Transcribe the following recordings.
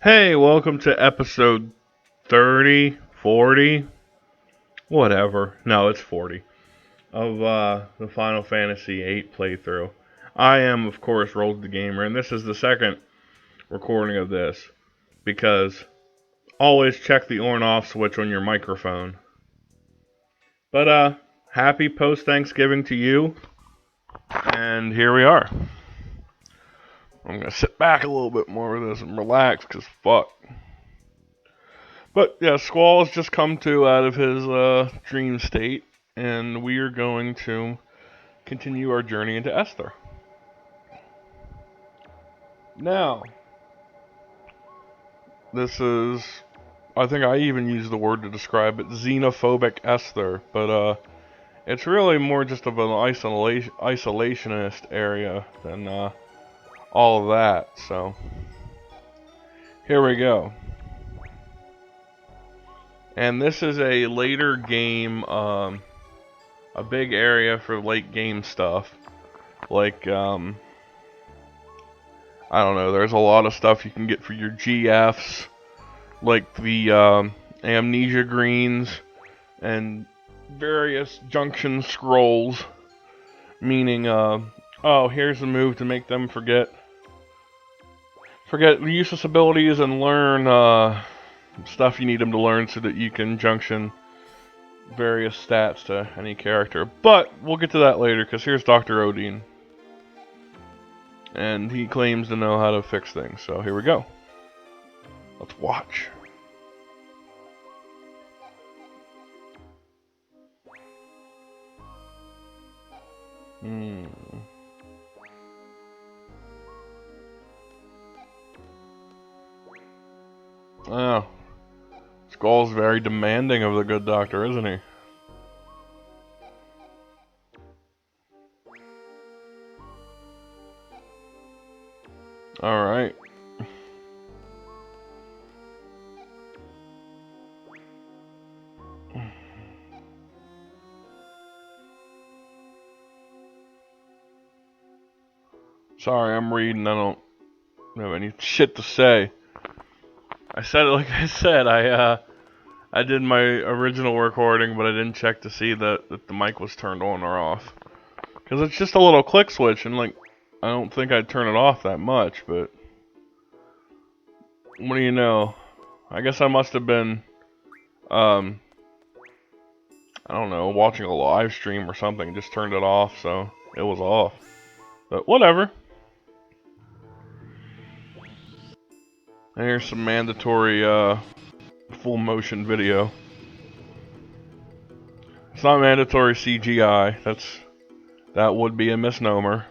Hey, welcome to episode 30, 40, whatever. No, it's 40 of the Final Fantasy VIII playthrough. I am, of course, RowlesTheGamer, and this is the second recording of this because always check the on off switch on your microphone. But happy post Thanksgiving to you, and here we are. I'm gonna sit back a little bit more with this and relax, cause fuck. But yeah, Squall has just come to out of his dream state, and we are going to continue our journey into Esthar. Now, this is, I think I even used the word to describe it, xenophobic Esthar, but it's really more just of an isolationist area than all of that. So, here we go. And this is a later game, a big area for late game stuff. Like, I don't know, there's a lot of stuff you can get for your GFs, like the amnesia greens and various junction scrolls, meaning, oh, here's a move to make them forget the useless abilities and learn stuff you need them to learn so that you can junction various stats to any character. But we'll get to that later, because here's Dr. Odin. And he claims to know how to fix things, so here we go. Let's watch. Oh. Skull's very demanding of the good doctor, isn't he? Alright. Sorry, I'm reading. I don't have any shit to say. I said it like I said. I did my original recording, but I didn't check to see that the mic was turned on or off. Because it's just a little click switch, and like, I don't think I'd turn it off that much, but what do you know? I guess I must have been, I don't know, watching a live stream or something, just turned it off, so it was off. But whatever. And here's some mandatory, full motion video. It's not mandatory CGI, that would be a misnomer.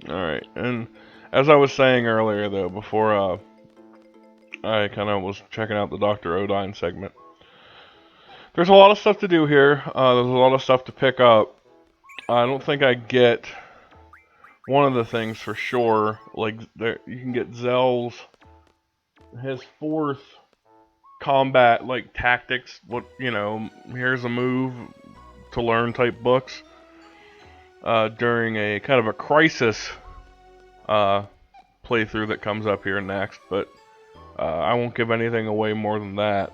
Alright, and as I was saying earlier though, before I kind of was checking out the Dr. Odin segment, there's a lot of stuff to do here, there's a lot of stuff to pick up. I don't think I get one of the things for sure, like there, you can get Zell's, his fourth combat, like tactics, what, you know, here's a move to learn type books, during a kind of a crisis playthrough that comes up here next, but I won't give anything away more than that.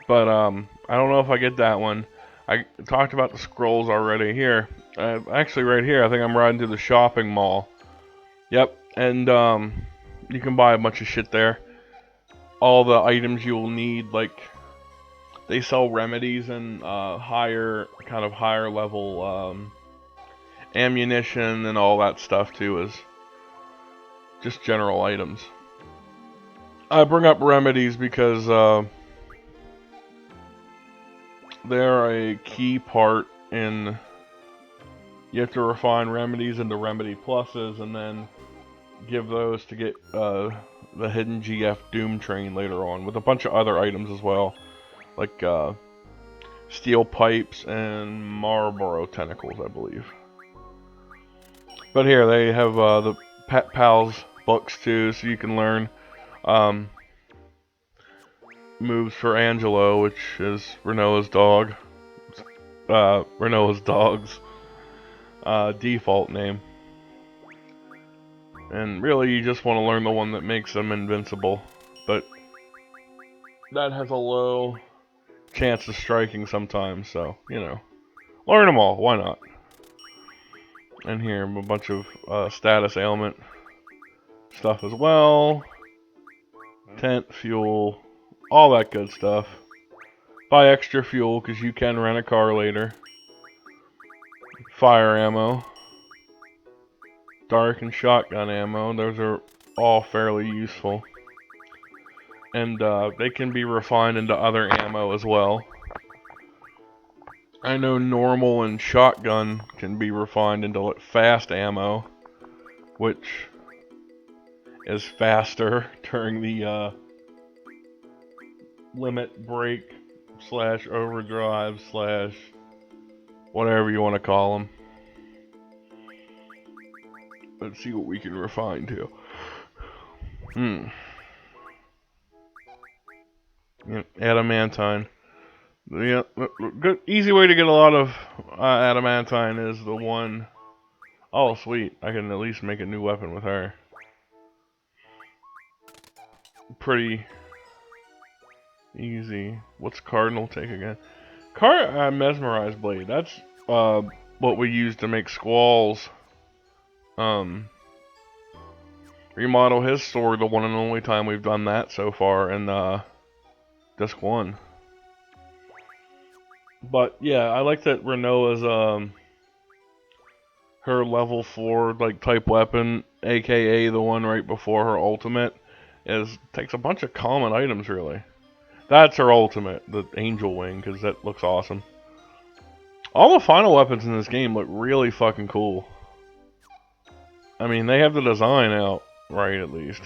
But I don't know if I get that one. I talked about the scrolls already. Here, actually right here, I think I'm riding to the shopping mall. Yep, and you can buy a bunch of shit there. All the items you will need, like they sell remedies and higher level ammunition and all that stuff too, as just general items. I bring up remedies because they're a key part in, you have to refine remedies into remedy pluses and then give those to get the hidden GF Doom Train later on, with a bunch of other items as well, like steel pipes and Marlboro tentacles, I believe. But here they have the Pet Pals books too, so you can learn moves for Angelo, which is Renoa's dog. Renoa's dog's default name. And really, you just want to learn the one that makes them invincible. But that has a low chance of striking sometimes, so, you know. Learn them all, why not? And here, a bunch of status ailment stuff as well. Tent, fuel, all that good stuff. Buy extra fuel, because you can rent a car later. Fire ammo. Dark and shotgun ammo, those are all fairly useful. And they can be refined into other ammo as well. I know normal and shotgun can be refined into like fast ammo, which is faster during the limit break slash overdrive slash whatever you want to call them. Let's see what we can refine to. Yeah, adamantine. Yeah, good, easy way to get a lot of adamantine is the one. Oh, sweet! I can at least make a new weapon with her. Pretty easy. What's Cardinal take again? Mesmerized blade. That's what we use to make Squall's remodel his sword. The one and only time we've done that so far in Disc 1. But yeah, I like that Renoa's her level 4 like type weapon, aka the one right before her ultimate, takes a bunch of common items really. That's her ultimate, the Angel Wing, because that looks awesome. All the final weapons in this game look really fucking cool. I mean, they have the design out right at least.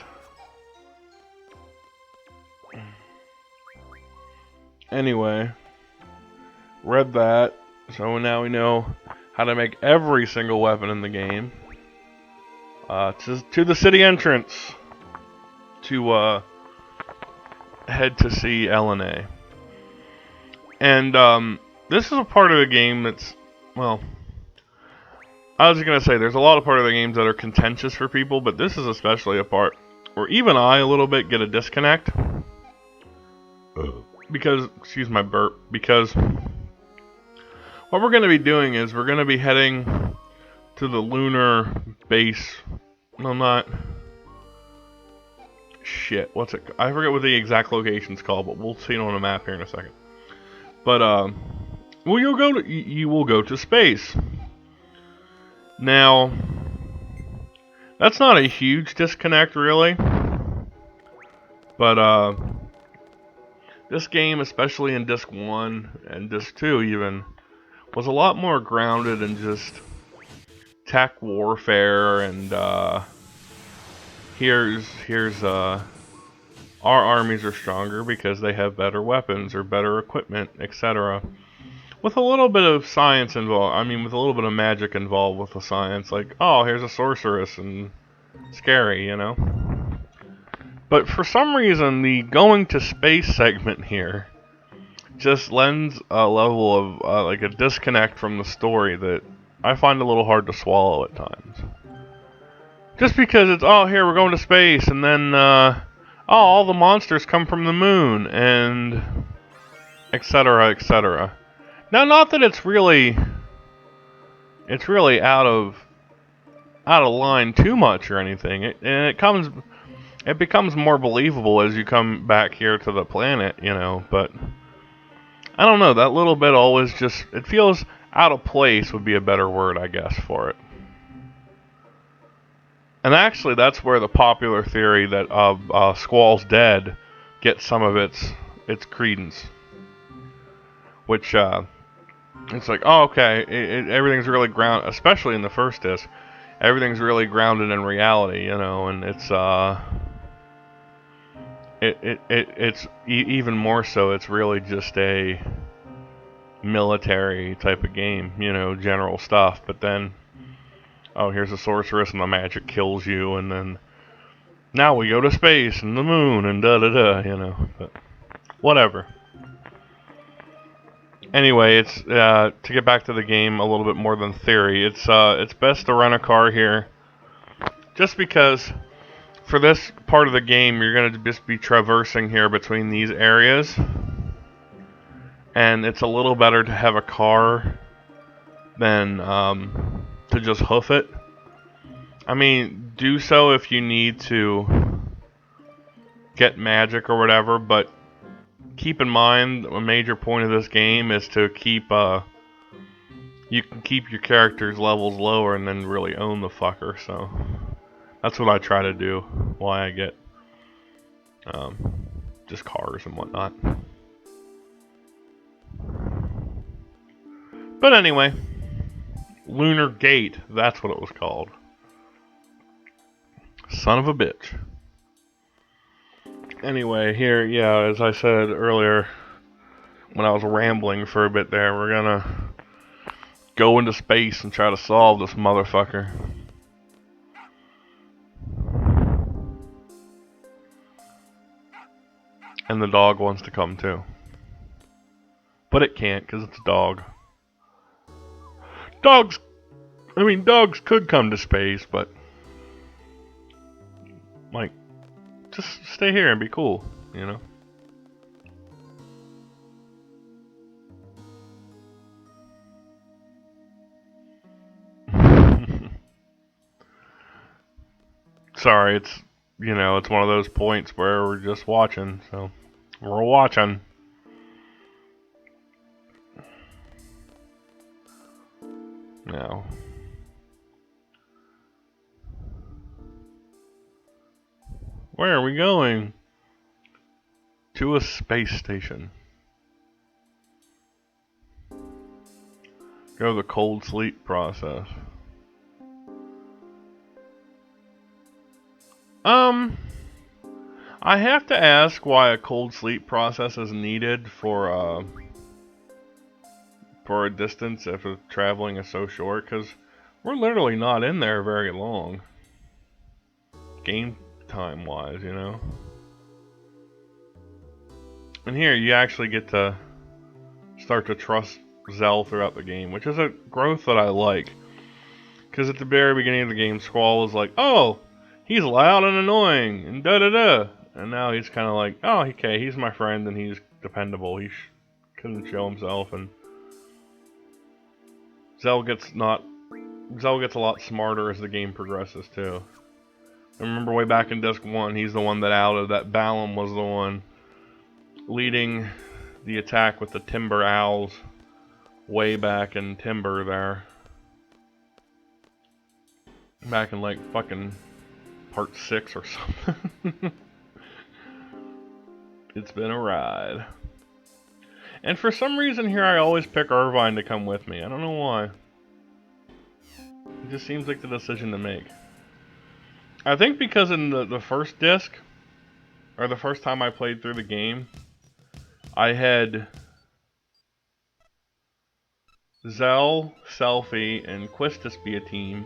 Anyway, read that, so now we know how to make every single weapon in the game. To the city entrance to head to see LNA. And this is a part of the game that's, well, I was gonna say there's a lot of part of the games that are contentious for people, but this is especially a part where even I a little bit get a disconnect. Because, excuse my burp, because what we're going to be doing is we're going to be heading to the lunar base. No, not. Shit, what's it? I forget what the exact location's called, but we'll see it on a map here in a second. But well, you will go to space. Now, that's not a huge disconnect, really. But this game, especially in Disc 1 and Disc 2 even, was a lot more grounded in just tech warfare and here's our armies are stronger because they have better weapons or better equipment, etc. With a little bit of science involved. I mean, with a little bit of magic involved with the science, like, oh, here's a sorceress and scary, you know. But for some reason, the going to space segment here just lends a level of like a disconnect from the story that I find a little hard to swallow at times. Just because it's, oh, here, we're going to space, and then, oh, all the monsters come from the moon, and etc., etc. Now, not that it's really out of line too much or anything. It becomes more believable as you come back here to the planet, you know, but I don't know, that little bit always just, it feels out of place would be a better word, I guess, for it. And actually, that's where the popular theory that Squall's dead gets some of its credence. Which, it's like, oh, okay, everything's really grounded, especially in the first disc, everything's really grounded in reality, you know, and it's, it's even more so, it's really just a military type of game, you know, general stuff, but then, oh, here's a sorceress and the magic kills you, and then now we go to space and the moon and da-da-da, you know, but whatever. Anyway, it's, to get back to the game a little bit more than theory, it's best to rent a car here, Just because for this part of the game, you're going to just be traversing here between these areas. And it's a little better to have a car than to just hoof it. I mean, do so if you need to get magic or whatever, but keep in mind a major point of this game is to keep you can keep your character's levels lower and then really own the fucker. So that's what I try to do. Why I get just cars and whatnot. But anyway, Lunar Gate, that's what it was called. Son of a bitch. Anyway, here, yeah, as I said earlier, when I was rambling for a bit there, we're gonna go into space and try to solve this motherfucker. And the dog wants to come too. But it can't, because it's a dog. Dogs could come to space, but like, just stay here and be cool, you know? Sorry, it's, you know, it's one of those points where we're just watching, so we're watching. Now, where are we going? To a space station. Go the cold sleep process. I have to ask why a cold sleep process is needed for a distance if traveling is so short, because we're literally not in there very long. Game time wise, you know. And here you actually get to start to trust Zell throughout the game, which is a growth that I like. Because at the very beginning of the game, Squall was like, oh, he's loud and annoying, and da-da-da. And now he's kind of like, oh, okay, he's my friend, and he's dependable. He couldn't show himself, and Zell gets a lot smarter as the game progresses, too. I remember way back in Disc 1, he's the one that outed that Balam was the one leading the attack with the Timber Owls way back in Timber there. Back in like fucking part 6 or something. It's been a ride. And for some reason here I always pick Irvine to come with me. I don't know why. It just seems like the decision to make. I think because in the first disc, or the first time I played through the game, I had Zell, Selphie, and Quistis be a team.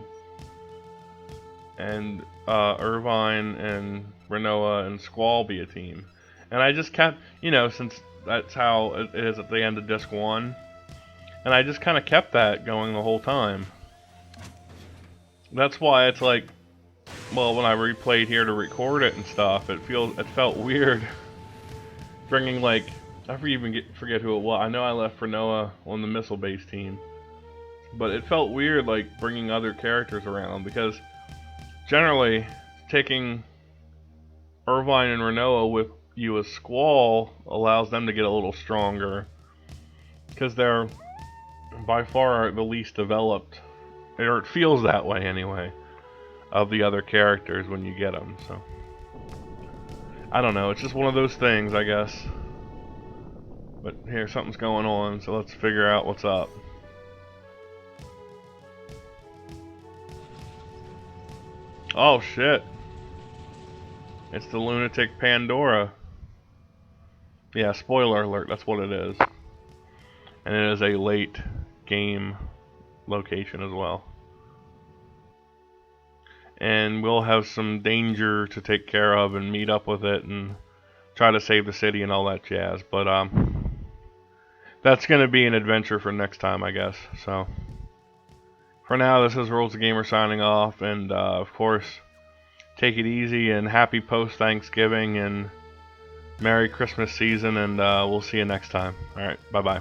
And Irvine and Renoa and Squall be a team. And I just kept, you know, since that's how it is at the end of Disc 1. And I just kind of kept that going the whole time. That's why it's like, well, when I replayed here to record it and stuff, it felt weird bringing, like, I forget who it was. I know I left Renoa on the missile base team. But it felt weird, like, bringing other characters around, because generally, taking Irvine and Renoa with you as Squall allows them to get a little stronger. Because they're by far the least developed, or it feels that way anyway, of the other characters when you get them, so. I don't know, it's just one of those things, I guess. But here, something's going on, so let's figure out what's up. Oh shit. It's the lunatic Pandora. Yeah, spoiler alert, that's what it is. And it is a late game location as well. And we'll have some danger to take care of and meet up with it and try to save the city and all that jazz. But that's going to be an adventure for next time, I guess. So for now, this is RowlesTheGamer signing off, and of course, take it easy and happy post-Thanksgiving and Merry Christmas season, and we'll see you next time. Alright, bye-bye.